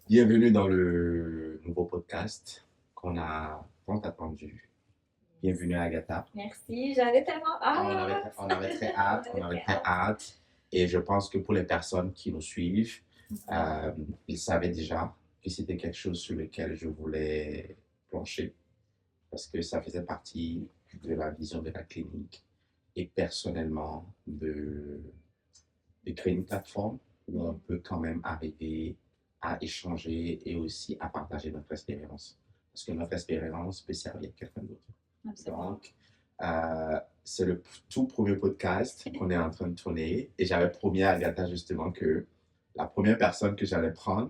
Bienvenue dans le nouveau podcast qu'on a tant attendu. Bienvenue Agatha. Merci, j'avais tellement On avait très hâte, on avait très hâte. Et je pense que pour les personnes qui nous suivent, ils savaient déjà que c'était quelque chose sur lequel je voulais plancher parce que ça faisait partie de la vision de la clinique et personnellement de créer une plateforme où on peut quand même arriver à échanger et aussi à partager notre expérience. Parce que notre expérience peut servir à quelqu'un d'autre. Absolument. Donc, c'est le tout premier podcast qu'on est en train de tourner. Et j'avais promis à Agatha justement que la première personne que j'allais prendre,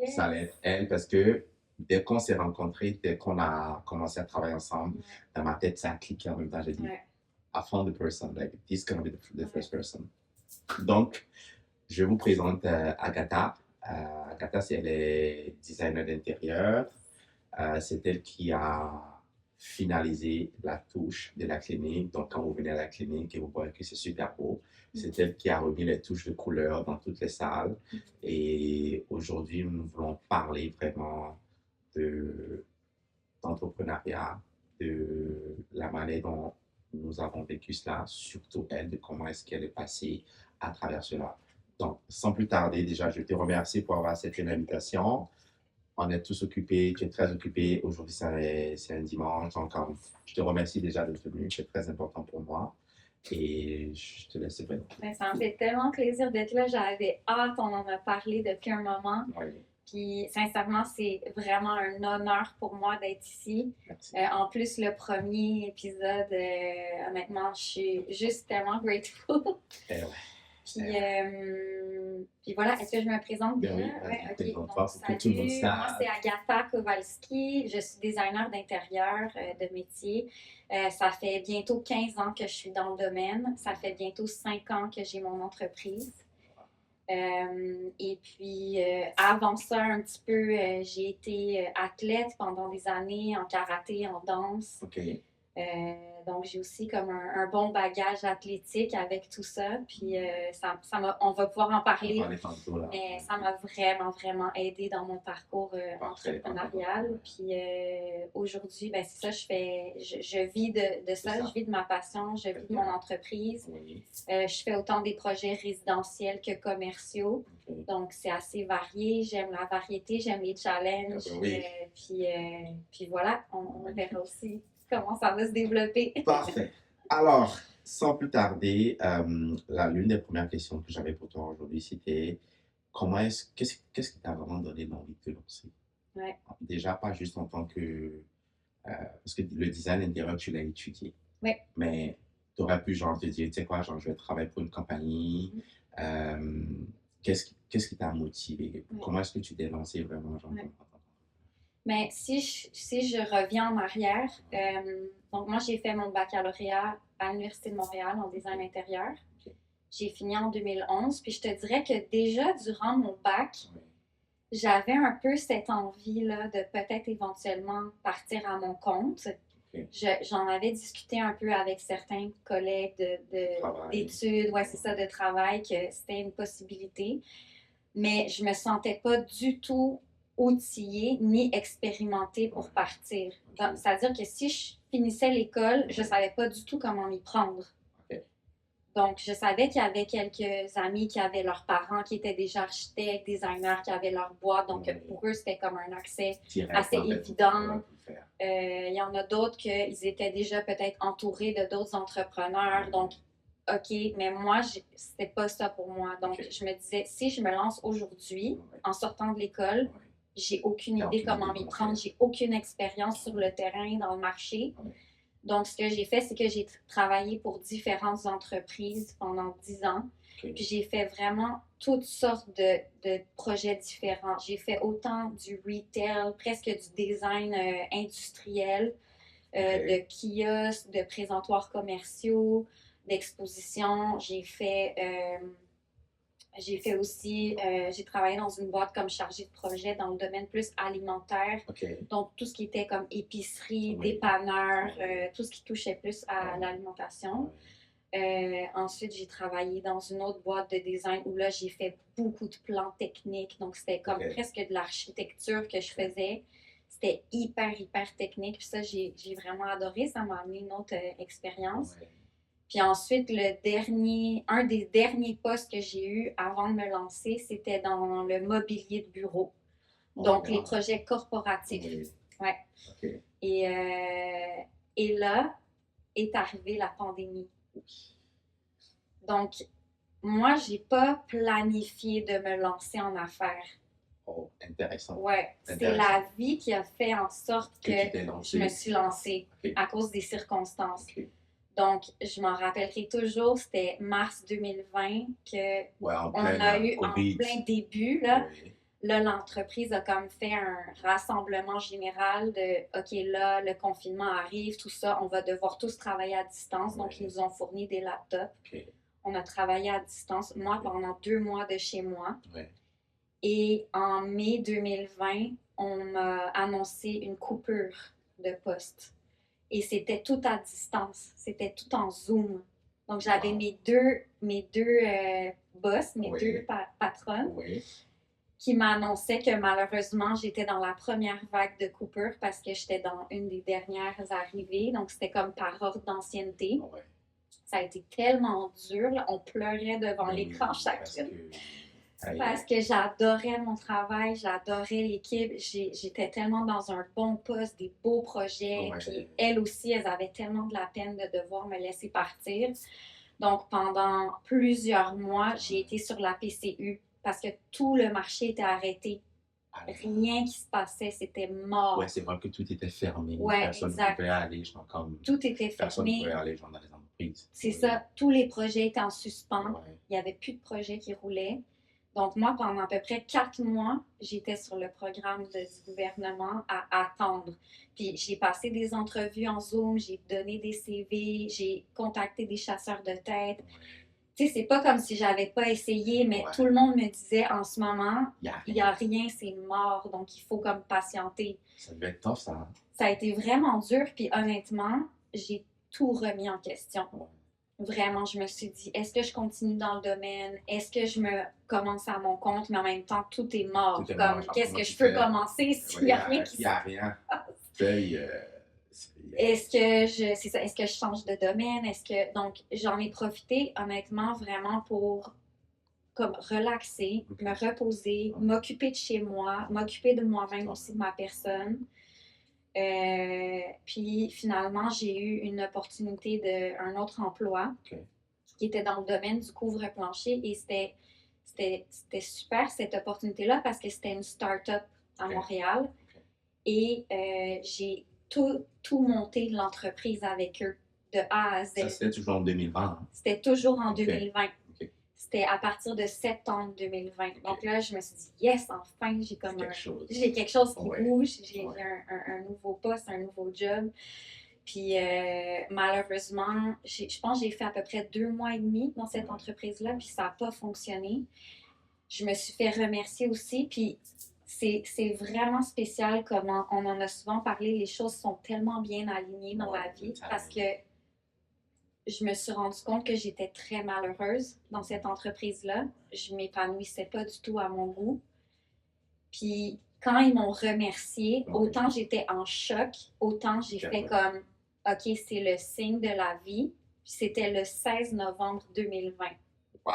ça allait être elle parce que dès qu'on s'est rencontrés, dès qu'on a commencé à travailler ensemble, dans ma tête, ça a cliqué en même temps. J'ai dit, I found the person, like, this is going to be the first person. Donc, je vous présente Agatha. Agatha, elle est designer d'intérieur. C'est elle qui a finalisé la touche de la clinique. Donc, quand vous venez à la clinique et vous voyez que c'est super beau, c'est elle qui a remis les touches de couleur dans toutes les salles. Et aujourd'hui, nous voulons parler vraiment d'entrepreneuriat, de la manière dont nous avons vécu cela, surtout elle, de comment est-ce qu'elle est passée à travers cela. Donc, sans plus tarder, déjà, je te remercie pour avoir accepté l'invitation. On est tous occupés, tu es très occupé. Aujourd'hui, c'est un dimanche. Donc, je te remercie déjà d'être venu. C'est très important pour moi. Et je te laisse présenter. Ben, ça me fait tellement plaisir d'être là. J'avais hâte, on en a parlé depuis un moment. Oui. Puis, sincèrement, c'est vraiment un honneur pour moi d'être ici. En plus, le premier épisode, honnêtement, je suis juste tellement grateful. Puis voilà, est-ce que je me présente bien? Oui, OK. Donc, salut, moi c'est Agatha Kowalski, je suis designer d'intérieur de métier. Ça fait bientôt 15 ans que je suis dans le domaine. Ça fait bientôt 5 ans que j'ai mon entreprise. Et puis, avant ça, un petit peu, j'ai été athlète pendant des années en karaté, en danse. Okay. Donc, j'ai aussi comme un bon bagage athlétique avec tout ça. Puis, on va pouvoir en parler. Mais ça m'a vraiment, vraiment aidé dans mon parcours entrepreneurial. Puis, aujourd'hui, ben, c'est ça, je vis de ça. Je vis de ma passion, je vis de mon entreprise. Je fais autant des projets résidentiels que commerciaux. Donc, c'est assez varié. J'aime la variété, j'aime les challenges. Puis voilà, on verra aussi comment ça va se développer. Parfait. Alors, sans plus tarder, l'une des premières questions que j'avais pour toi aujourd'hui, c'était qu'est-ce qui t'a vraiment donné l'envie de te lancer? Ouais. Déjà, pas juste en tant que... parce que le design intérieur, tu l'as étudié. Oui. Mais tu aurais pu genre te dire, tu sais quoi, genre, je vais travailler pour une compagnie. Qu'est-ce qui t'a motivé? Comment est-ce que tu t'es lancé vraiment? Genre, mais si je reviens en arrière, donc moi j'ai fait mon baccalauréat à l'Université de Montréal en design intérieur. J'ai fini en 2011, puis je te dirais que déjà durant mon bac, j'avais un peu cette envie-là de peut-être éventuellement partir à mon compte. J'en avais discuté un peu avec certains collègues d'études, c'est ça, de travail, que c'était une possibilité. Mais je me sentais pas du tout outillée ni expérimentée pour partir. C'est-à-dire que si je finissais l'école, je savais pas du tout comment m'y prendre. Donc, je savais qu'il y avait quelques amis qui avaient leurs parents qui étaient déjà architectes, designers, qui avaient leur boîte. Donc, pour eux, c'était comme un accès assez évident. Il y en a d'autres qu'ils étaient déjà peut-être entourés de d'autres entrepreneurs. Donc, OK, mais moi, c'était pas ça pour moi. Donc, je me disais, si je me lance aujourd'hui, en sortant de l'école, j'ai aucune idée comment m'y prendre, j'ai aucune expérience sur le terrain, dans le marché. Donc, ce que j'ai fait, c'est que j'ai travaillé pour différentes entreprises pendant 10 ans. Puis, j'ai fait vraiment toutes sortes de projets différents. J'ai fait autant du retail, presque du design industriel, de kiosques, de présentoirs commerciaux, d'expositions. J'ai fait aussi, j'ai travaillé dans une boîte comme chargée de projet dans le domaine plus alimentaire. Donc, tout ce qui était comme épicerie, dépanneur, tout ce qui touchait plus à l'alimentation. Ensuite, j'ai travaillé dans une autre boîte de design où là, j'ai fait beaucoup de plans techniques. Donc, c'était comme OK. presque de l'architecture que je faisais. C'était hyper, hyper technique. Puis ça, j'ai vraiment adoré. Ça m'a amené une autre expérience. Ouais. Puis ensuite, un des derniers postes que j'ai eu avant de me lancer, c'était dans le mobilier de bureau. Oh, Donc, les wow. projets corporatifs. Oui. Ouais. OK. Et là est arrivée la pandémie. Donc, moi, j'ai pas planifié de me lancer en affaires. Oh, intéressant. Ouais, c'est Intéressant. la vie qui a fait en sorte Que que tu t'es lancé. je me suis lancée OK. à cause des circonstances. OK. Donc, je m'en rappellerai toujours, c'était mars 2020 que Ouais, en on plein a eu en COVID. plein début, là. Oui. Là, l'entreprise a comme fait un rassemblement général de OK, là, le confinement arrive, tout ça, on va devoir tous travailler à distance. Donc, ils Oui. nous ont fourni des laptops. OK. On a travaillé à distance, moi, pendant 2 mois de chez moi. Oui. Et en mai 2020, on m'a annoncé une coupure de poste. Et c'était tout à distance. C'était tout en Zoom. Donc, j'avais Wow. mes deux boss, mes Oui. deux patronnes, Oui. qui m'annonçaient que malheureusement, j'étais dans la première vague de coupure parce que j'étais dans une des dernières arrivées. Donc, c'était comme par ordre d'ancienneté. Oui. Ça a été tellement dur, là. On pleurait devant Mais l'écran oui, chacune. Aïe. Parce que j'adorais mon travail, j'adorais l'équipe. J'étais tellement dans un bon poste, des beaux projets. Ouais. Puis elles aussi, elles avaient tellement de la peine de devoir me laisser partir. Donc pendant plusieurs mois, j'ai été sur la PCU parce que tout le marché était arrêté. Rien qui se passait, c'était mort. Ouais, c'est vrai que tout était fermé. Ouais, Personne ne exact. pouvait aller, genre comme Tout était personne ne fermé. pouvait aller genre dans les entreprises. C'est Oui. ça, tous les projets étaient en suspens. Ouais. Il n'y avait plus de projets qui roulaient. Donc, moi, pendant à peu près 4 mois, j'étais sur le programme du gouvernement à attendre. Puis, j'ai passé des entrevues en Zoom, j'ai donné des CV, j'ai contacté des chasseurs de tête. Tu sais, c'est pas comme si j'avais pas essayé, mais Ouais. tout le monde me disait en ce moment, Il il n'y a rien, c'est mort. Donc, il faut comme patienter. Ça devait être tough, ça. Hein? Ça a été vraiment dur. Puis, honnêtement, j'ai tout remis en question. Ouais. Vraiment, je me suis dit, est-ce que je continue dans le domaine? Est-ce que je me commence à mon compte? Mais en même temps, tout est mort. Tout est Comme, mort. Genre, qu'est-ce comment que tu je peux fais? commencer s'il Ouais, n'y a rien qui Il se n'y a rien. Tu sais, Est-ce que c'est ça, est-ce que je change de domaine? Donc, j'en ai profité, honnêtement, vraiment pour comme relaxer, Ok. me reposer, m'occuper de chez moi, m'occuper de moi-même aussi, de ma personne. Puis finalement, j'ai eu une opportunité d'un autre emploi Ok. qui était dans le domaine du couvre-plancher et c'était super cette opportunité-là parce que c'était une start-up à Ok. Montréal Ok. et j'ai tout monté l'entreprise avec eux de A à Z. Ça, c'était toujours en 2020. Hein? C'était toujours en Ok. 2020. Ok. C'était à partir de septembre 2020. Ok. Donc là, je me suis dit, yes, enfin, j'ai comme Quelque quelque chose qui Ouais. bouge, j'ai Ouais. un nouveau poste, un nouveau job. Puis malheureusement, je pense que j'ai fait à peu près 2 mois et demi dans cette entreprise-là, puis ça n'a pas fonctionné. Je me suis fait remercier aussi, puis c'est vraiment spécial comment on en a souvent parlé, les choses sont tellement bien alignées dans la vie parce que je me suis rendu compte que j'étais très malheureuse dans cette entreprise-là. Je m'épanouissais pas du tout à mon goût. Puis quand ils m'ont remercié, autant j'étais en choc, autant j'ai fait comme OK, c'est le signe de la vie. Puis c'était le 16 novembre 2020. Wow!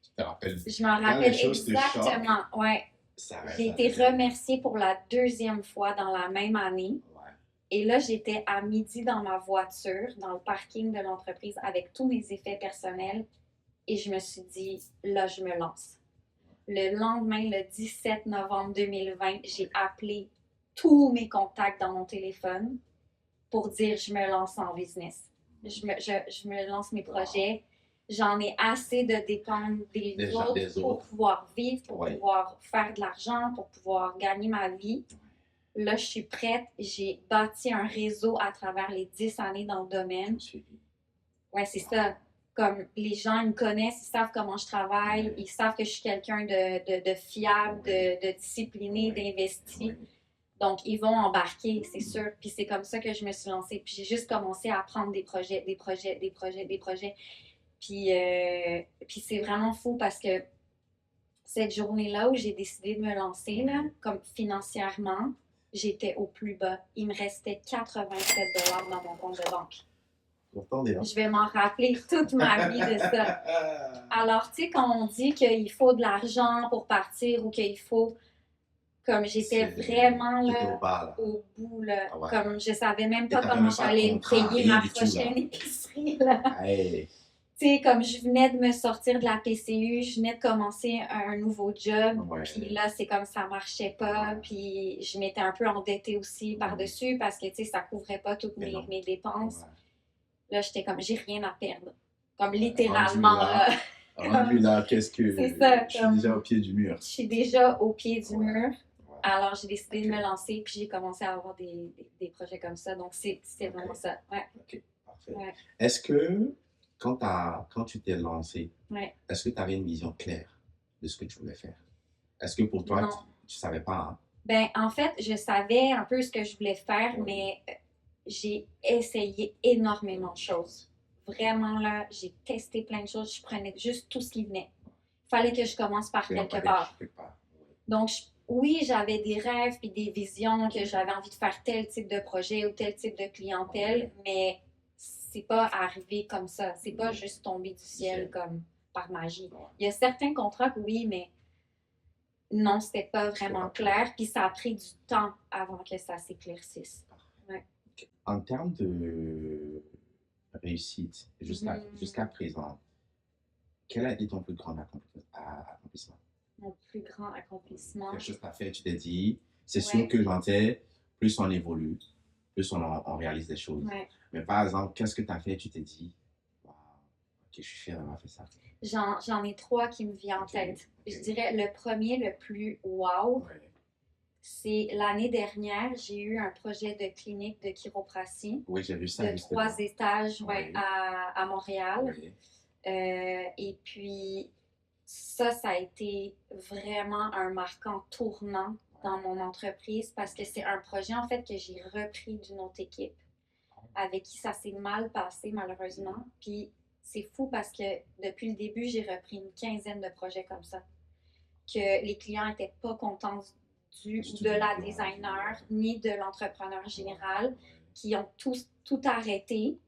Tu te rappelles? Je m'en rappelle exactement. Ouais. J'ai été remerciée pour la 2e fois dans la même année. Ouais. Et là, j'étais à midi dans ma voiture, dans le parking de l'entreprise, avec tous mes effets personnels. Et je me suis dit, là, je me lance. Le lendemain, le 17 novembre 2020, j'ai appelé tous mes contacts dans mon téléphone pour dire je me lance en business. Je me lance mes projets. J'en ai assez de dépendre des autres pour pouvoir vivre, pour pouvoir faire de l'argent, pour pouvoir gagner ma vie. Là, je suis prête. J'ai bâti un réseau à travers les 10 années dans le domaine. Ouais, c'est ça. Comme les gens ils me connaissent, ils savent comment je travaille, ils savve que je suis quelqu'un de fiable, de discipliné, d'investi. Donc, ils vont embarquer, c'est sûr. Puis c'est comme ça que je me suis lancée. Puis j'ai juste commencé à prendre des projets, des projets, des projets, des projets. Puis c'est vraiment fou parce que cette journée-là où j'ai décidé de me lancer, là, comme financièrement, j'étais au plus bas. Il me restait 87 $ dans mon compte de banque. Attendez, hein? Je vais m'en rappeler toute ma vie de ça. Alors, tu sais, quand on dit qu'il faut de l'argent pour partir ou qu'il faut. Comme j'étais vraiment T'étais là, au bar, là. au bout, là. Ah ouais. Comme je savais même Et pas t'avais comment même pas de j'allais me contrat, payer rien ma du tout, prochaine là. épicerie, là. Hey, Tu sais, comme je venais de me sortir de la PCU, je venais de commencer un nouveau job, ouais. puis là, c'est comme ça marchait pas, Ouais. puis je m'étais un peu endettée aussi par-dessus parce que, tu sais, ça couvrait pas toutes Mais non. mes dépenses. Ouais. Là, j'étais comme, j'ai rien à perdre. Comme Ouais. littéralement, là. Rendu là, qu'est-ce que. C'est ça, Je suis déjà au pied du mur. Je suis déjà au pied du Ouais. mur. Ouais. Alors, j'ai décidé Ok. de me lancer, puis j'ai commencé à avoir des projets comme ça. Donc, c'est Ok. vraiment ça. Ouais. Ok, parfait. Ouais. Est-ce que quand tu t'es lancé, Ouais. est-ce que tu avais une vision claire de ce que tu voulais faire? Est-ce que pour toi, Non. tu savais pas, hein? Ben, en fait, je savais un peu ce que je voulais faire, Oui. mais j'ai essayé énormément de choses. Vraiment, là, j'ai testé plein de choses. Je prenais juste tout ce qui venait. Il fallait que je commence par quelque part. Quelque part. Oui. Donc, oui, j'avais des rêves puis des visions que j'avais envie de faire tel type de projet ou tel type de clientèle, mais c'est pas arrivé comme ça. C'est pas juste tombé du ciel comme par magie. Il y a certains contrats que oui, mais non, c'était pas vraiment clair. Puis ça a pris du temps avant que ça s'éclaircisse. Ouais. En termes de réussite, jusqu'à présent, quel a été ton plus grand accomplissement? Mon plus grand accomplissement. Quelque chose que tu as fait, tu t'es dit, c'est Ouais. sûr que j'en sais, plus on évolue, plus on réalise des choses. Ouais. Mais par exemple, qu'est-ce que tu as fait, tu t'es dit, wow, ok, je suis fier d'avoir fait ça. J'en ai trois qui me viennent en tête. Je dirais le premier, le plus wow, Ouais. c'est l'année dernière, j'ai eu un projet de clinique de chiropratie Oui, j'ai vu ça de justement. 3 étages Oui. à Montréal. Oui. Et puis, ça a été vraiment un marquant tournant dans mon entreprise parce que c'est un projet en fait que j'ai repris d'une autre équipe avec qui ça s'est mal passé malheureusement. Puis c'est fou parce que depuis le début, j'ai repris une quinzaine de projets comme ça. Que les clients n'étaient pas contents de la designer ni de l'entrepreneur général qui ont tout arrêté.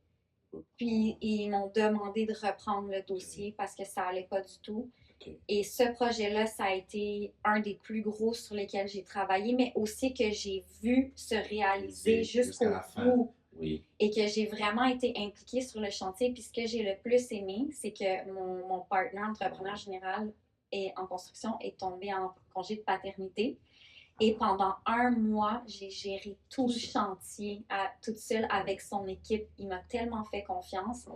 Puis ils m'ont demandé de reprendre le dossier parce que ça allait pas du tout. Et ce projet-là, ça a été un des plus gros sur lesquels j'ai travaillé, mais aussi que j'ai vu se réaliser jusqu'au bout. Oui. Et que j'ai vraiment été impliquée sur le chantier. Puis ce que j'ai le plus aimé, c'est que mon partenaire entrepreneur général en construction est tombé en congé de paternité. Et pendant 1 mois, j'ai géré tout le chantier toute seule avec son équipe. Il m'a tellement fait confiance.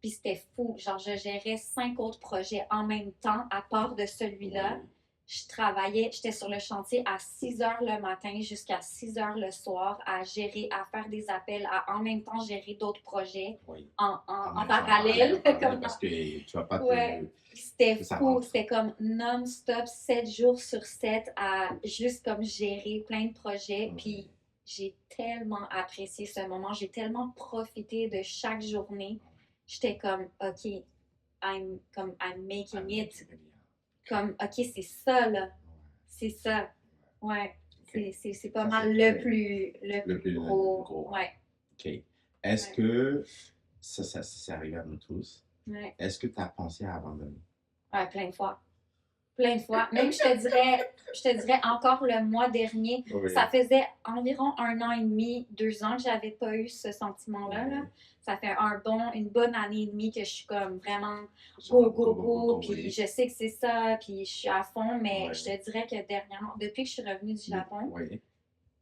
Puis c'était fou. Genre, je gérais 5 autres projets en même temps, à part de celui-là. Oui. Je travaillais, j'étais sur le chantier à 6 heures le matin jusqu'à 6 heures le soir à gérer, à faire des appels, à en même temps gérer d'autres projets en parallèle. Parce que tu vas pas te... Ouais. C'était fou. C'était comme non-stop, 7 jours sur 7 à juste comme gérer plein de projets. Puis j'ai tellement apprécié ce moment. J'ai tellement profité de chaque journée. J'étais comme, OK, I'm making it. Comme, OK, c'est ça, là. C'est ça. Ouais. C'est pas mal le plus gros. Ouais. OK. Est-ce que ça c'est arrivé à nous tous? Ouais. Est-ce que tu as pensé à abandonner? Ouais, plein de fois. Plein de fois. Même, je te dirais encore le mois dernier, ça faisait environ 1 an et demi, 2 ans que j'avais pas eu ce sentiment-là. Là. Ça fait une bonne année et demie que je suis comme vraiment go, puis je sais que c'est ça, puis je suis à fond, mais je te dirais que dernièrement, depuis que je suis revenue du Japon,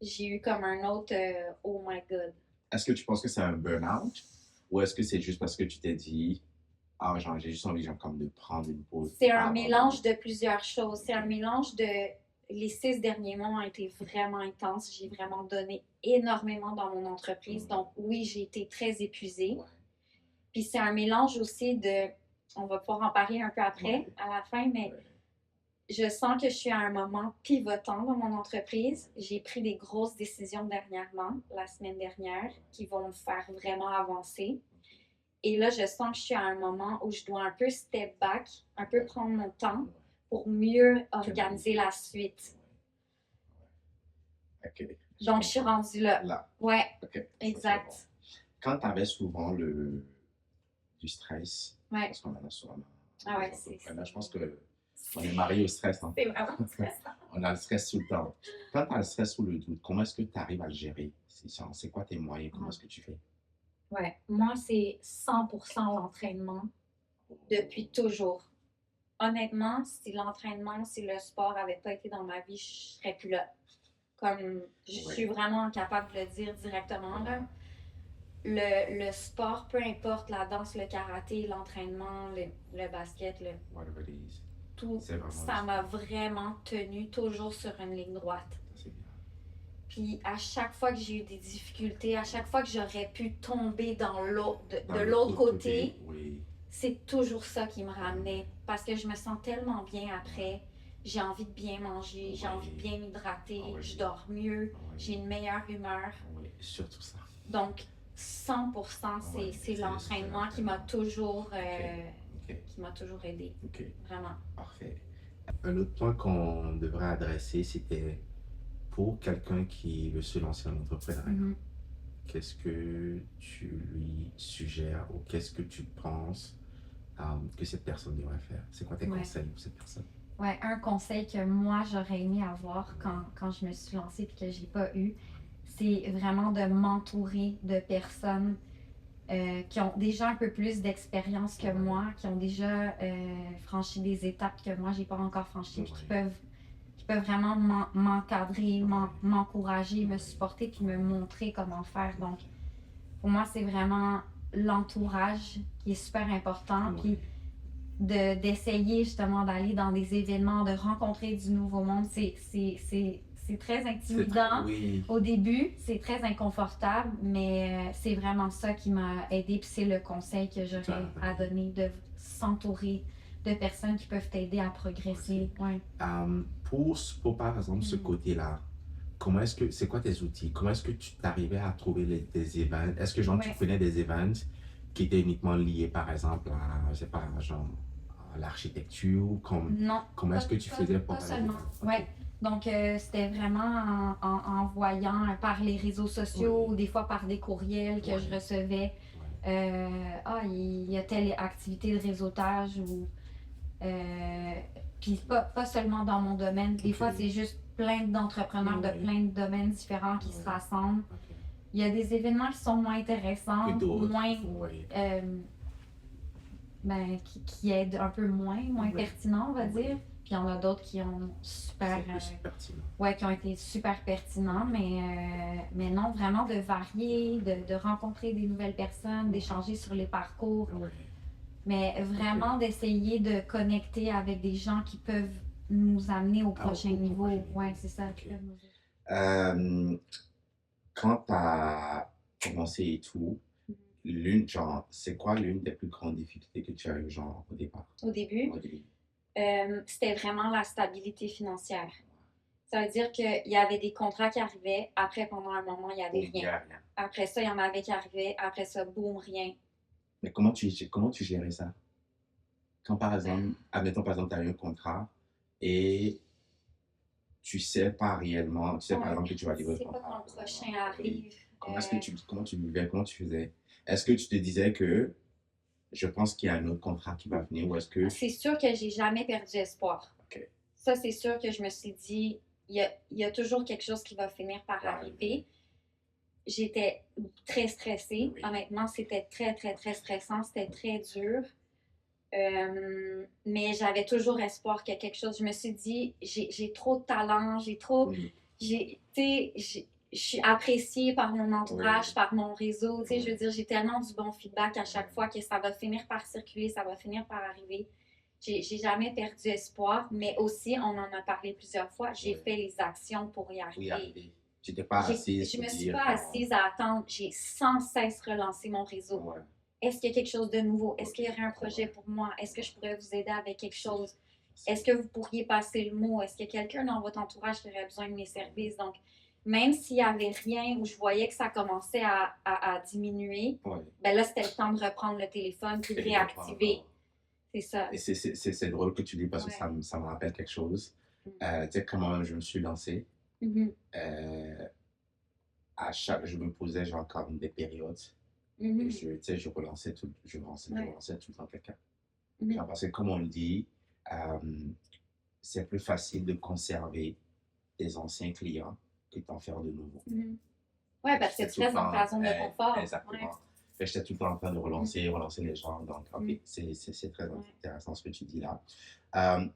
j'ai eu comme un autre oh my God. Est-ce que tu penses que c'est un burn-out ou est-ce que c'est juste parce que tu t'es dit genre, j'ai juste envie comme de prendre une pause? C'est un mélange de plusieurs choses. C'est un mélange de... Les 6 derniers mois ont été vraiment intenses. J'ai vraiment donné énormément dans mon entreprise. Donc oui, j'ai été très épuisée. Puis c'est un mélange aussi de... On va pouvoir en parler un peu après, à la fin, mais je sens que je suis à un moment pivotant dans mon entreprise. J'ai pris des grosses décisions dernièrement, la semaine dernière, qui vont me faire vraiment avancer. Et là, je sens que je suis à un moment où je dois un peu step back, un peu prendre mon temps pour mieux organiser la suite. OK. Donc, je suis rendue là. Là. Ouais, OK. exact. Bon. Quand tu avais souvent du stress, Ouais. parce qu'on en a souvent. Ah ouais, c'est. Là, je pense qu'on est marié au stress. Hein? C'est vraiment stressant. On a le stress tout le temps. Quand tu as le stress ou le doute, comment est-ce que tu arrives à le gérer? C'est quoi tes moyens? Comment est-ce que tu fais? Ouais, moi, c'est 100% l'entraînement depuis toujours. Honnêtement, si l'entraînement, si le sport n'avait pas été dans ma vie, je serais plus là. Comme, je suis vraiment incapable de le dire directement, là. Le sport, peu importe, la danse, le karaté, l'entraînement, le basket, Whatever it is. tout, ça m'a vraiment tenu toujours sur une ligne droite. C'est bien. Puis à chaque fois que j'ai eu des difficultés, à chaque fois que j'aurais pu tomber de l'autre côté, oui. C'est toujours ça qui me ramenait. Parce que je me sens tellement bien après. J'ai envie de bien manger, j'ai envie de bien m'hydrater, je dors mieux, j'ai une meilleure humeur. Oui, surtout ça. Donc, 100%, c'est l'entraînement qui m'a toujours, qui m'a toujours aidé. Vraiment. Parfait. Un autre point qu'on devrait adresser, c'était pour quelqu'un qui veut se lancer en entrepreneuriat. Qu'est-ce que tu lui suggères ou qu'est-ce que tu penses que cette personne devrait faire? C'est quoi tes conseils pour cette personne? Ouais, un conseil que moi j'aurais aimé avoir quand je me suis lancée et que j'ai pas eu, c'est vraiment de m'entourer de personnes qui ont déjà un peu plus d'expérience que moi, qui ont déjà franchi des étapes que moi j'ai pas encore franchies, puis qui peuvent vraiment m'encadrer, m'encourager, me supporter puis me montrer comment faire. Donc, pour moi, c'est vraiment l'entourage qui est super important. Puis d'essayer justement d'aller dans des événements, de rencontrer du nouveau monde, c'est très intimidant au début, c'est très inconfortable, mais c'est vraiment ça qui m'a aidé. Puis c'est le conseil que j'aurais à donner, de s'entourer de personnes qui peuvent t'aider à progresser. Ouais. Pour par exemple ce côté-là, c'est quoi tes outils? Comment est-ce que tu t'arrivais à trouver des events? Est-ce que genre tu prenais des events qui étaient uniquement liés par exemple à, je sais pas, genre à l'architecture? Non. Comment est-ce que tu faisais pour pas seulement. Ouais. Donc, c'était vraiment en voyant par les réseaux sociaux ou des fois par des courriels que je recevais. Il y a telle activité de réseautage ou. Puis pas seulement dans mon domaine. Des fois, c'est juste plein d'entrepreneurs de plein de domaines différents qui se rassemblent. Il y a des événements qui sont moins intéressants, moins. Qui aident un peu moins pertinents, on va dire. Puis il y en a d'autres qui ont qui ont été super pertinents, mais non, vraiment de varier, de rencontrer des nouvelles personnes, d'échanger sur les parcours. Mais vraiment d'essayer de connecter avec des gens qui peuvent nous amener au prochain niveau. Ouais, c'est ça. Quand tu as commencé et tout, c'est quoi l'une des plus grandes difficultés que tu as eues, genre, au départ? Au début? C'était vraiment la stabilité financière. Ça veut dire qu'il y avait des contrats qui arrivaient, après, pendant un moment, il n'y avait rien. Après ça, il y en avait qui arrivaient, après ça, boum, rien. Mais comment tu gérais ça? Quand par exemple, admettons par exemple, tu as eu un contrat et tu sais pas réellement, tu sais par exemple que tu vas livrer le contrat. Tu sais pas quand le prochain arrive. Comment tu vivais, comment tu faisais? Est-ce que tu te disais que je pense qu'il y a un autre contrat qui va venir ou est-ce que... C'est sûr que j'ai jamais perdu espoir. Ça, c'est sûr que je me suis dit, il y a toujours quelque chose qui va finir par arriver. J'étais très stressée. Honnêtement, c'était très, très, très stressant. C'était très dur. Mais j'avais toujours espoir qu'il y a quelque chose. Je me suis dit, j'ai trop de talent, je suis appréciée par mon entourage, par mon réseau. Je veux dire, j'ai tellement du bon feedback à chaque fois que ça va finir par circuler, ça va finir par arriver. J'ai jamais perdu espoir, mais aussi, on en a parlé plusieurs fois, j'ai fait les actions pour y arriver. Tu n'étais pas assise. Je me suis pas assise à attendre. J'ai sans cesse relancé mon réseau. Est-ce qu'il y a quelque chose de nouveau? Est-ce qu'il y aurait un projet pour moi? Est-ce que je pourrais vous aider avec quelque chose? Est-ce que vous pourriez passer le mot? Est-ce qu'il y a quelqu'un dans votre entourage qui aurait besoin de mes services? Donc, même s'il n'y avait rien ou je voyais que ça commençait à diminuer, Ouais. ben là, c'était le temps de reprendre le téléphone puis de Et réactiver. C'est ça. Et c'est drôle que tu dis parce que Ouais. ça me rappelle quelque chose. Mm. Tu sais, comment je me suis lancé. Mhm. Je me posais genre comme des périodes. Mhm. Et tu sais, je relançais Ouais. tout le temps quelqu'un. Mhm. Genre, parce que comme on le dit, c'est plus facile de conserver tes anciens clients que d'en faire de nouveaux. Mhm. Ouais, parce que J'étais tu tout le restes dans ta zone de confort. Exactement. Ouais. Fait que j'étais tout le temps en train de relancer les gens. Donc, OK, Mm. c'est très Ouais. intéressant ce que tu dis là.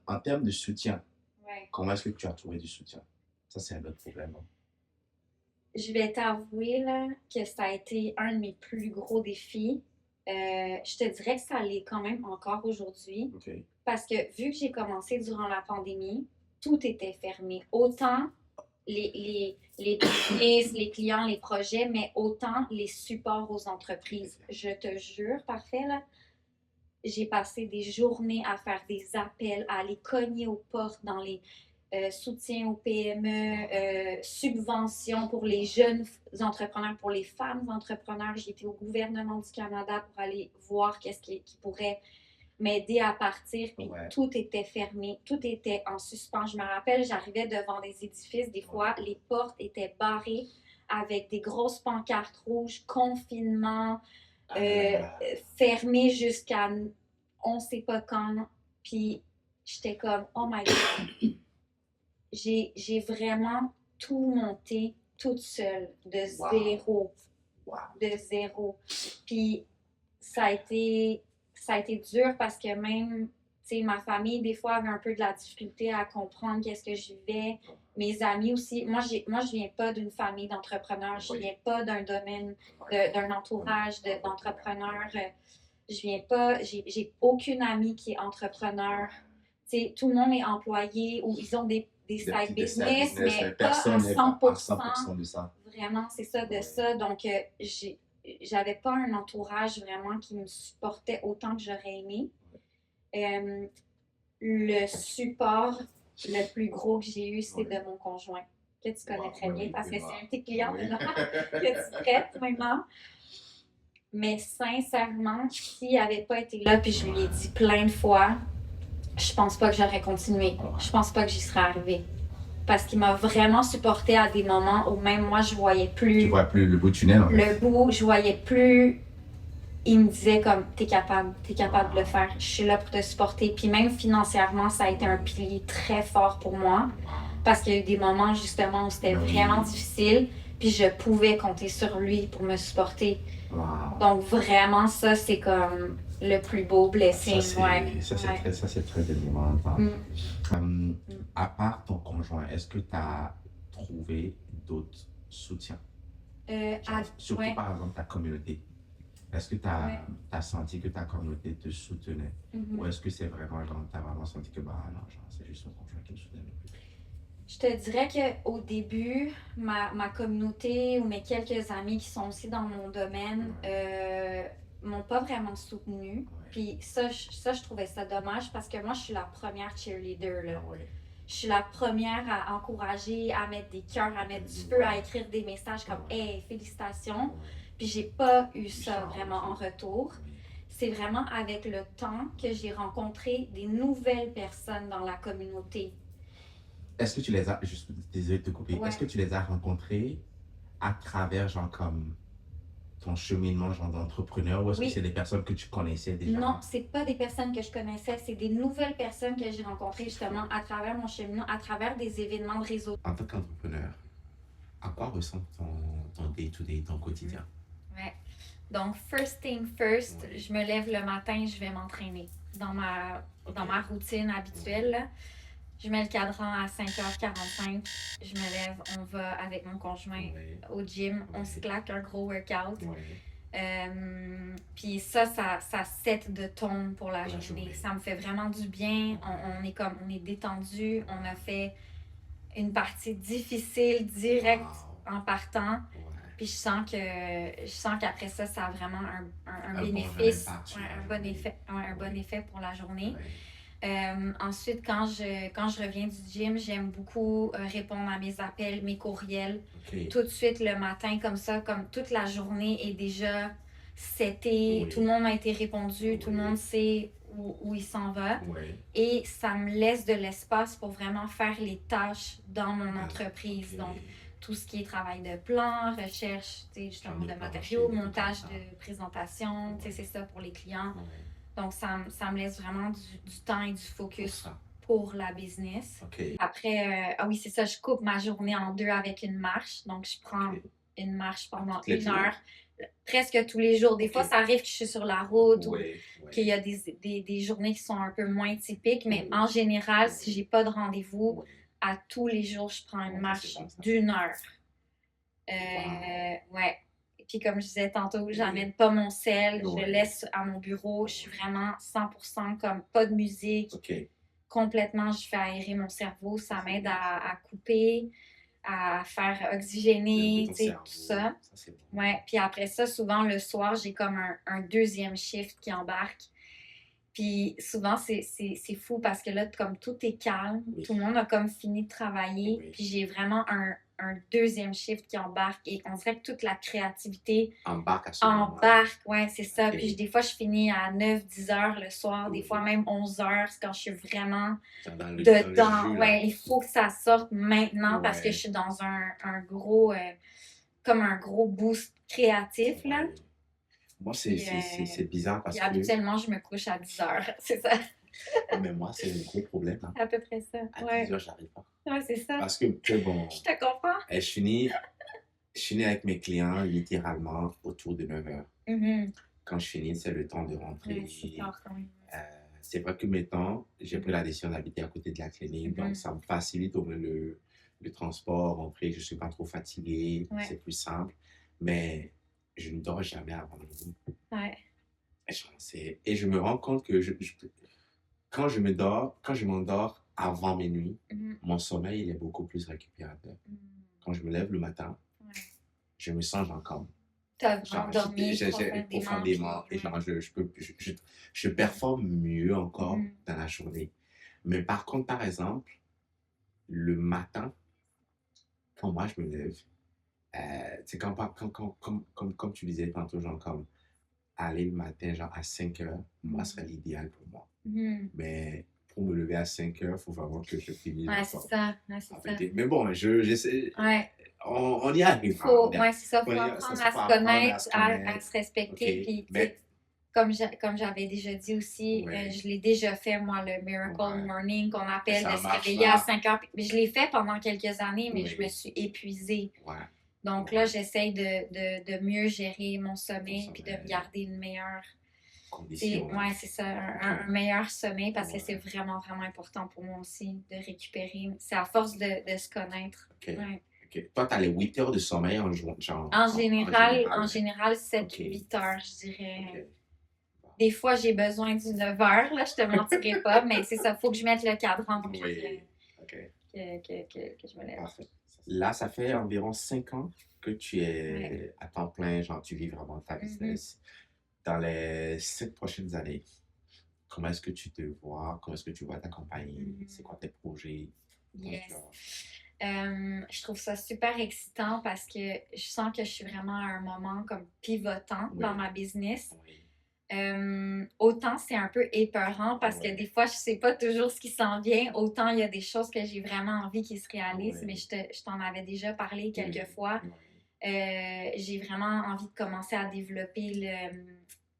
En termes de soutien, Ouais. comment est-ce que tu as trouvé du soutien? Ça, c'est un autre problème. Hein. Je vais t'avouer là, que ça a été un de mes plus gros défis. Je te dirais que ça l'est quand même encore aujourd'hui. OK. Parce que vu que j'ai commencé durant la pandémie, tout était fermé. Autant les business, les clients, les projets, mais autant les supports aux entreprises. Je te jure, parfait, là, j'ai passé des journées à faire des appels, à aller cogner aux portes dans les soutiens aux PME, subventions pour les jeunes entrepreneurs, pour les femmes entrepreneurs. J'ai été au gouvernement du Canada pour aller voir qu'est-ce qui pourrait m'aider à partir. Puis Ouais. tout était fermé, tout était en suspens. Je me rappelle, j'arrivais devant des édifices, des fois, les portes étaient barrées avec des grosses pancartes rouges, confinement, fermé jusqu'à on sait pas quand. Puis j'étais comme, oh my God, j'ai vraiment tout monté toute seule, de zéro. Wow. De zéro. Puis ça a été dur parce que même, tu sais, ma famille, des fois, avait un peu de la difficulté à comprendre qu'est-ce que je vivais. Mes amis aussi. Moi, je viens pas d'une famille d'entrepreneurs. Je viens pas d'un domaine, d'un entourage d'entrepreneurs. Je viens pas, j'ai aucune amie qui est entrepreneur. Tu sais, tout le monde est employé ou ils ont des side business, mais pas à 100%. De ça. Vraiment, c'est ça, de ça. Donc, j'avais pas un entourage vraiment qui me supportait autant que j'aurais aimé. Le support le plus gros que j'ai eu, c'est de mon conjoint, que tu connais très bien, parce que c'est un de tes clients que tu traites maintenant. Mais sincèrement, s'il n'avait pas été là, puis je lui ai dit plein de fois, je pense pas que j'aurais continué. Je pense pas que j'y serais arrivée. Parce qu'il m'a vraiment supporté à des moments où même moi, je voyais plus... Tu vois plus le bout du tunnel, en fait. Le bout, je voyais plus... Il me disait comme, t'es capable de le faire. Je suis là pour te supporter. Puis même financièrement, ça a été un pilier très fort pour moi. Parce qu'il y a eu des moments, justement, où c'était vraiment difficile. Puis je pouvais compter sur lui pour me supporter. Wow. Donc vraiment, ça, c'est comme le plus beau blessing. Ça, c'est très élément. À part ton conjoint, est-ce que tu as trouvé d'autres soutiens? Surtout, par exemple, ta communauté. Est-ce que tu as senti que ta communauté te soutenait? Ou est-ce que c'est vraiment, genre, tu as vraiment senti que, bah non, genre, c'est juste ton conjoint qui me soutenait le plus? Je te dirais qu'au début, ma communauté ou mes quelques amis qui sont aussi dans mon domaine m'ont pas vraiment soutenue. Puis ça, je trouvais ça dommage parce que moi, je suis la première cheerleader, là. Je suis la première à encourager, à mettre des cœurs, à mettre du feu, à écrire des messages comme « Hey, félicitations ». Puis j'ai pas eu ça vraiment en retour. C'est vraiment avec le temps que j'ai rencontré des nouvelles personnes dans la communauté. Est-ce que tu les as, juste désolé de te couper, est-ce que tu les as rencontrés à travers, genre, comme ton cheminement, genre, d'entrepreneur, ou est-ce que c'est des personnes que tu connaissais déjà? Non, c'est pas des personnes que je connaissais, c'est des nouvelles personnes que j'ai rencontrées, justement, à travers mon cheminement, à travers des événements de réseau. En tant qu'entrepreneur, à quoi ressemble ton day-to-day, ton quotidien? Ouais. Donc, first thing first, je me lève le matin, je vais m'entraîner. Dans ma routine habituelle, là, je mets le cadran à 5h45, je me lève, on va avec mon conjoint au gym, on se claque un gros workout. Puis ça set de ton pour la journée. Ça me fait vraiment du bien. On est détendu. On a fait une partie difficile direct en partant. Puis je sens qu'après ça, ça a vraiment un bénéfice, un bon effet pour la journée. Ensuite, quand je reviens du gym, j'aime beaucoup répondre à mes appels, mes courriels. OK. Tout de suite le matin, comme ça, comme toute la journée est déjà setée. Oui. Tout le monde a été répondu, tout le Oui. monde sait où il s'en va. Oui. Et ça me laisse de l'espace pour vraiment faire les tâches dans mon Ah, entreprise. OK. Donc, tout ce qui est travail de plan, recherche, tu sais, justement, J'en ai de pas matériaux, reçu, montage ça. de présentation, tu sais, c'est ça pour les clients. Oui. Donc, ça me laisse vraiment du temps et du Pour focus ça. pour la business. OK. Après, ah oui, c'est ça, je coupe ma journée en deux avec une marche. Donc, je prends OK. une marche pendant Tous les une jours? heure, presque tous les jours. Des OK. fois, ça arrive que je suis sur la route ou Oui. qu'il y a des journées qui sont un peu moins typiques, mais Oui. en général, Oui. si j'ai pas de rendez-vous, Oui. à tous les jours, je prends une Ouais, marche c'est bon, ça. d'une heure. Wow. Ouais. Et puis comme je disais tantôt, Oui. j'amène pas mon sel, je Oui. le laisse à mon bureau, je suis vraiment 100% comme pas de musique, OK. complètement, je fais aérer mon cerveau, ça C'est m'aide bien, ça. à couper, à faire De oxygéner, ton tu sais, cerveau. tout ça. Ça, c'est bon. Ouais, puis après ça, souvent le soir, j'ai comme un deuxième shift qui embarque. Puis souvent, c'est fou parce que là, comme tout est calme, Oui. tout le monde a comme fini de travailler, Oui. puis j'ai vraiment un deuxième shift qui embarque et on dirait que toute la créativité Embarque à ce moment-là. embarque, ouais, c'est ça. OK. Puis des fois, je finis à 9-10 heures le soir, des Oui. fois même 11 heures, c'est quand je suis vraiment Dans le dedans. jus, là. Ouais, il faut que ça sorte maintenant parce que Ouais. je suis dans un gros, comme un gros boost créatif, là. Ouais. Moi, Puis, c'est bizarre parce puis que... habituellement, je me couche à 10 heures, c'est ça. Ouais, mais moi, c'est un gros problème. Hein. C'est à peu près ça. À Ouais, 10 heures, j'arrive pas. ouais, c'est ça. Parce que, bon, Je te comprends. je finis avec mes clients littéralement autour de 9 heures. Mhm. Quand je finis, c'est le temps de rentrer. Ouais, c'est tard quand même. Euh, c'est vrai que maintenant, j'ai pris la décision d'habiter à côté de la clinique, donc ça me facilite au moins le transport, rentrer, je ne suis pas trop fatigué, Ouais. c'est plus simple, mais je ne dors jamais avant minuit. Ouais. Et je me rends compte que quand je m'endors avant minuit, Mhm. mon sommeil il est beaucoup plus récupérateur. Mhm. Quand je me lève le matin, Ouais. je me sens genre comme T'as genre, endormi j'ai profondément. et Puis, genre je performe mieux encore Mhm. dans la journée. Mais par contre, par exemple, le matin, quand moi je me lève, c'est comme tu disais tantôt, genre comme aller le matin, genre à 5 heures, moi, ce serait l'idéal pour moi. Mhm. Mais pour me lever à 5 heures, il faut vraiment que je finisse. Ouais, c'est ça. Ouais, c'est En ça. fait, mais bon, j'essaie. Ouais. On y arrive. Ouais, c'est ça. Faut On y- apprendre ça, à faut se apprendre connaître, à connaître. se respecter. OK. Puis, tu Mais, sais, comme j'avais déjà dit aussi, Ouais. je l'ai déjà fait, moi, le Miracle Ouais. Morning qu'on appelle, Ça de se marche réveiller pas. à 5 heures. Puis je l'ai fait pendant quelques années, mais Oui. je me suis épuisée. ouais. Donc Ouais. là, j'essaye de mieux gérer mon sommeil puis de me sommeil. garder une meilleure. Condition. là. Ouais, c'est ça, un meilleur sommeil parce que Ouais. c'est vraiment, vraiment important pour moi aussi de récupérer. C'est à force de se connaître. OK. Ouais. OK. Toi, tu as les 8 heures de sommeil en journée. En général, 7-8 OK. heures, je dirais. OK. Des fois, j'ai besoin du 9 heures, là, je te mentirai pas, mais c'est ça, faut que je mette le cadran puis Oui. OK. que je me lève. Parfait. Là, ça fait environ 5 ans que tu es Ouais. à temps plein, genre tu vis vraiment ta business. Dans les 5 prochaines années, comment est-ce que tu te vois? Comment est-ce que tu vois ta compagnie? C'est quoi tes projets? Yes. Genre, Je trouve ça super excitant parce que je sens que je suis vraiment à un moment comme pivotant Oui. dans ma business. oui. Autant c'est un peu épeurant parce que Ouais. des fois je sais pas toujours ce qui s'en vient, autant il y a des choses que j'ai vraiment envie qui se réalisent, Ouais. mais je t'en avais déjà parlé quelques Oui. fois. Oui. J'ai vraiment envie de commencer à développer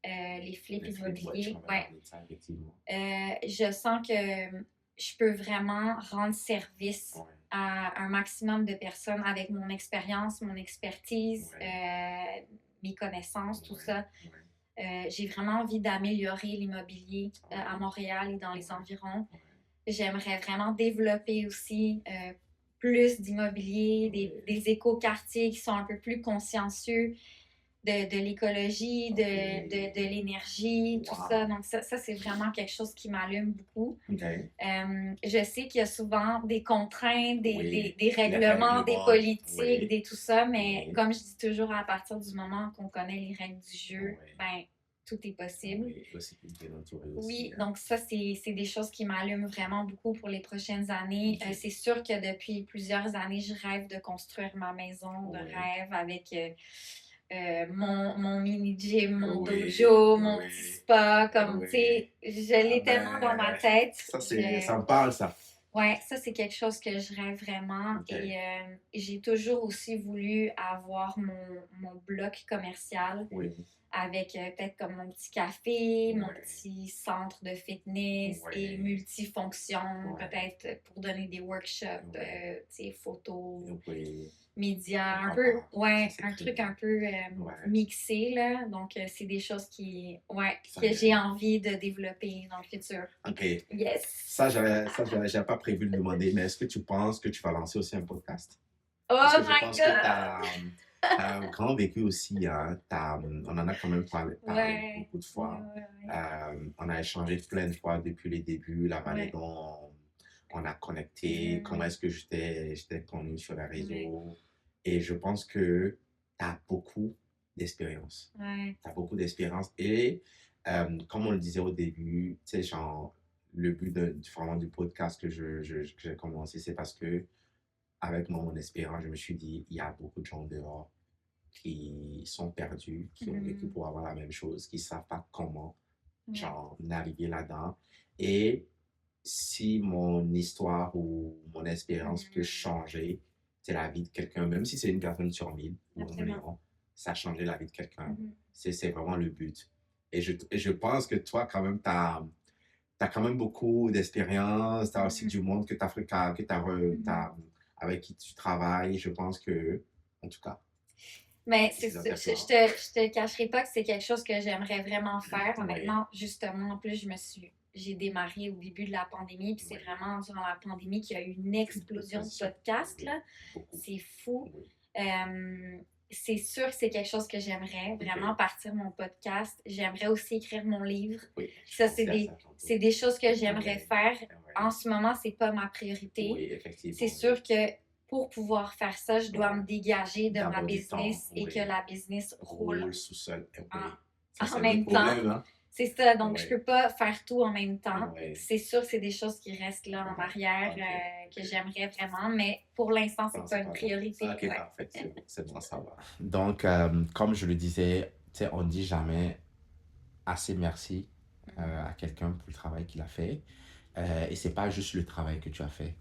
les flips Le flip, immobiliers. tu m'avais Ouais. parlé de ça, effectivement. Je sens que je peux vraiment rendre service Ouais. à un maximum de personnes avec mon expérience, mon expertise, mes connaissances, tout Ouais. ça. Ouais. J'ai vraiment envie d'améliorer l'immobilier à Montréal et dans les environs. J'aimerais vraiment développer aussi plus d'immobilier, des écoquartiers qui sont un peu plus consciencieux de l'écologie, de l'énergie, tout Wow. ça. Donc ça c'est vraiment quelque chose qui m'allume beaucoup. OK. Je sais qu'il y a souvent des contraintes, Oui. des règlements, des règlements, politiques, oui. des tout ça, mais Oui. comme je dis toujours, à partir du moment qu'on connaît les règles du jeu, Oui. ben tout est possible. Oui, aussi bien entouré aussi. Oui, donc ça, c'est des choses qui m'allument vraiment beaucoup pour les prochaines années. Ok. C'est sûr que depuis plusieurs années, je rêve de construire ma maison de Oui. rêve avec mon mini gym, mon Oui, dojo, mon oui, petit spa, comme, oui. tu sais, je l'ai tellement dans ma tête. Ça, ça me parle, ça. Ouais, ça, c'est quelque chose que je rêve vraiment. Ok. Et j'ai toujours aussi voulu avoir mon bloc commercial Oui, avec peut-être comme mon petit café, mon ouais, petit centre de fitness et ouais, multifonction, ouais, peut-être pour donner des workshops, ouais, tu sais, photos, oui. médias, un Pourquoi peu, pas? Ça, ouais, c'est un très truc bien. un peu Ouais, mixé, là. Donc, c'est des choses qui, ouais, ça, que j'ai envie de développer dans le futur. ok. Yes! J'avais pas prévu de demander, mais est-ce que tu penses que tu vas lancer aussi un podcast? Parce que Oh je my pense que tu God! as, un grand vécu aussi, hein. On en a quand même parlé Ouais, beaucoup de ouais, fois. ouais, ouais. On a échangé plein de fois depuis les débuts, la manière Ouais. dont on a connecté, comment est-ce que j'étais connu sur les Ouais. réseaux. Et je pense que tu as beaucoup d'expérience. Ouais. Tu as beaucoup d'expérience. Et comme on le disait au début, tu sais, genre, le but vraiment du podcast que j'ai commencé, c'est parce que avec moi, mon expérience, je me suis dit, il y a beaucoup de gens dehors qui sont perdus, qui ont vécu pour avoir la même chose, qui ne savent pas comment, Ouais. genre, naviguer là-dedans. Et si mon histoire ou mon expérience peut changer, c'est la vie de quelqu'un, même si c'est une personne sur 1000 ou un Absolument. million, ça a changé la vie de quelqu'un. Mhm. C'est vraiment le but. Et je pense que toi, quand même, tu as quand même beaucoup d'expérience, tu as aussi Mhm. du monde que tu as, avec qui tu travailles. Je pense que, en tout cas, Mais je suis je te cacherai pas que c'est quelque chose que j'aimerais vraiment faire. Oui, Honnêtement, justement, en plus, j'ai démarré au début de la pandémie, puis c'est oui, vraiment durant la pandémie qu'il y a eu une explosion de position. podcasts, Oui, là. beaucoup. C'est fou. Oui, Euh, c'est sûr que c'est quelque chose que j'aimerais, vraiment ok. partir mon podcast. J'aimerais aussi écrire mon livre. Oui, je Ça, pensais à ça tantôt. c'est des choses que j'aimerais Oui, faire. oui, En ce moment, c'est pas ma priorité. oui, effectivement. C'est sûr que pour pouvoir faire ça, je dois Oui. me dégager de ma D'avoir du temps, business et oui. que la business roule Roule sous sol. Oui. en, Ça, c'est en un autre même temps. problème, hein? C'est ça, donc je Oui. peux pas faire tout en même temps. Oui. C'est sûr que c'est des choses qui restent là en arrière Ok, que ok. j'aimerais vraiment, mais pour l'instant, c'est Non, pas c'est une pas priorité. bon. Ok, Ouais. parfait. C'est bon, ça va. Donc, comme je le disais, tu sais, on dit jamais assez merci à quelqu'un pour le travail qu'il a fait. Et c'est pas juste le travail que tu as fait,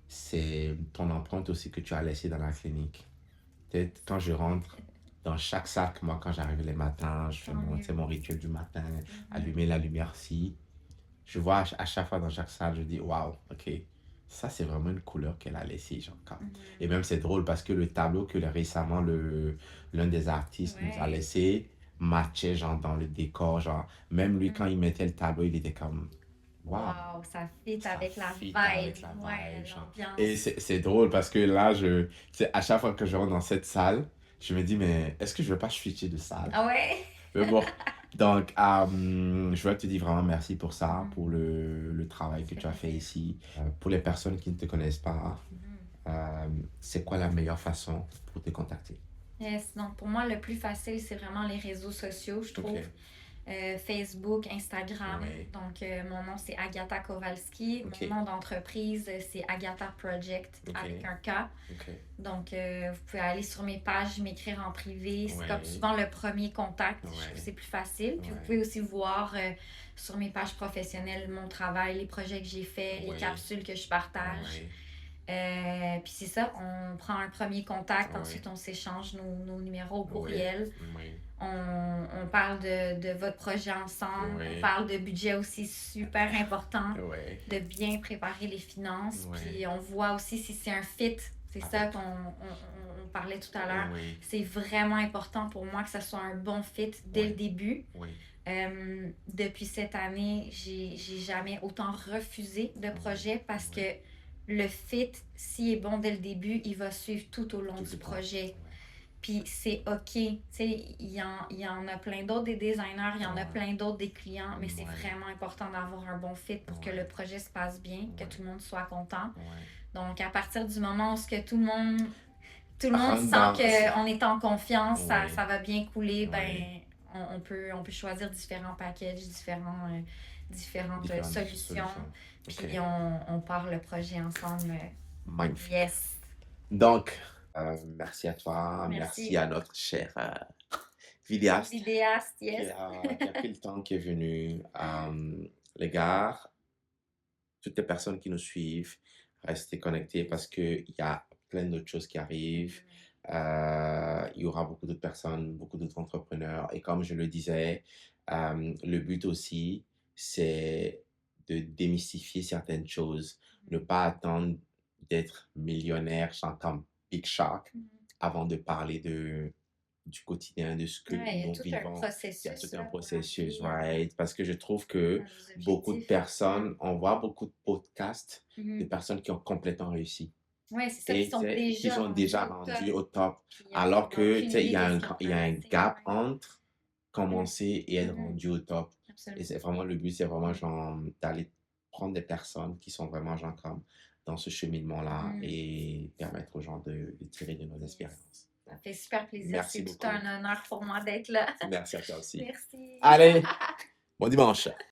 c'est ton empreinte aussi que tu as laissé dans la clinique. Peut-être quand je rentre dans chaque sac, moi, quand j'arrive les matins, je fais tu sais, mon rituel du matin, allumer la lumière si. Je vois à chaque fois dans chaque salle, je dis, waouh, ok, ça c'est vraiment une couleur qu'elle a laissée. Genre, et même c'est drôle parce que le tableau que récemment l'un des artistes nous a Ouais. laissé matchait genre dans le décor. Genre, même lui, quand il mettait le tableau, il était comme, waouh. Wow, ça fit Ça avec la fit vibe. avec la Ouais, vibe, genre. l'ambiance. Et c'est drôle parce que là, à chaque fois que je rentre dans cette salle, je me dis, mais est-ce que je vais pas switcher de salle? Ah ouais? Mais bon, donc, je veux te dire vraiment merci pour ça, pour le travail que tu as fait ici. Pour les personnes qui ne te connaissent pas, c'est quoi la meilleure façon pour te contacter? Yes, donc pour moi, le plus facile, c'est vraiment les réseaux sociaux, je trouve. Ok. Facebook, Instagram. Ouais. Donc, mon nom, c'est Agatha Kowalski. Ok. Mon nom d'entreprise, c'est Agatha Project Ok. avec un K. Ok. Donc, vous pouvez aller sur mes pages, m'écrire en privé. C'est Ouais. comme souvent le premier contact. Je Ouais. trouve que c'est plus facile. Puis, Ouais. vous pouvez aussi voir sur mes pages professionnelles mon travail, les projets que j'ai faits, Ouais. les capsules que je partage. Ouais. Puis c'est ça, on prend un premier contact, Ouais. ensuite on s'échange nos numéros au courriel. Ouais. On parle de votre projet ensemble, Ouais. on parle de budget aussi super important, Ouais. de bien préparer les finances, Ouais. puis on voit aussi si c'est un fit. C'est ça on parlait tout à l'heure. Ouais. C'est vraiment important pour moi que ça soit un bon fit dès le début. Ouais. Depuis cette année, j'ai jamais autant refusé de projet parce que le fit, s'il est bon dès le début, il va suivre tout au long du projet. Puis c'est OK. Tu sais, il y en a plein d'autres des designers, il y en a plein d'autres des clients, mais c'est vraiment important d'avoir un bon fit pour que le projet se passe bien, que tout le monde soit content. Donc, à partir du moment où ce que tout le monde sent qu'on est en confiance, ça va bien couler, ben on peut choisir différents packages, différentes Différentes solutions. OK. Puis on part le projet ensemble. Magnifique. Yes. Donc, merci à toi, Merci. merci à notre cher vidéaste Vidéaste, qui yes. qui a pris le temps, qui est venu. Les gars, toutes les personnes qui nous suivent, restez connectés parce qu'il y a plein d'autres choses qui arrivent. Il y aura beaucoup d'autres personnes, beaucoup d'autres entrepreneurs. Et comme je le disais, le but aussi, c'est de démystifier certaines choses. Ne pas attendre d'être millionnaire, genre comme Big Shark, avant de parler du quotidien, de ce que Ouais, il y a nous tout un vivons. Il y a processus tout un là, pour processus, arriver right? Parce que je trouve que à nos beaucoup de objectifs. personnes, on voit beaucoup de podcasts de Mhm. personnes qui ont complètement réussi Ouais, c'est ça, et qui sont qui sont déjà rendus au top. puis Alors ils ont que, aucune tu sais, idée de ce qu'ils ont il y a un commencé, gap ouais. entre commencer et être Mhm. rendu au top. Et Absolument. c'est vraiment le but, c'est vraiment Mhm. genre d'aller prendre des personnes qui sont vraiment genre comme dans ce cheminement-là Mhm. et permettre aux gens de tirer de nos Yes. expériences. Ça fait super plaisir. Merci C'est tout beaucoup. un honneur pour moi d'être là. Merci à toi aussi. Merci. Allez, bon dimanche.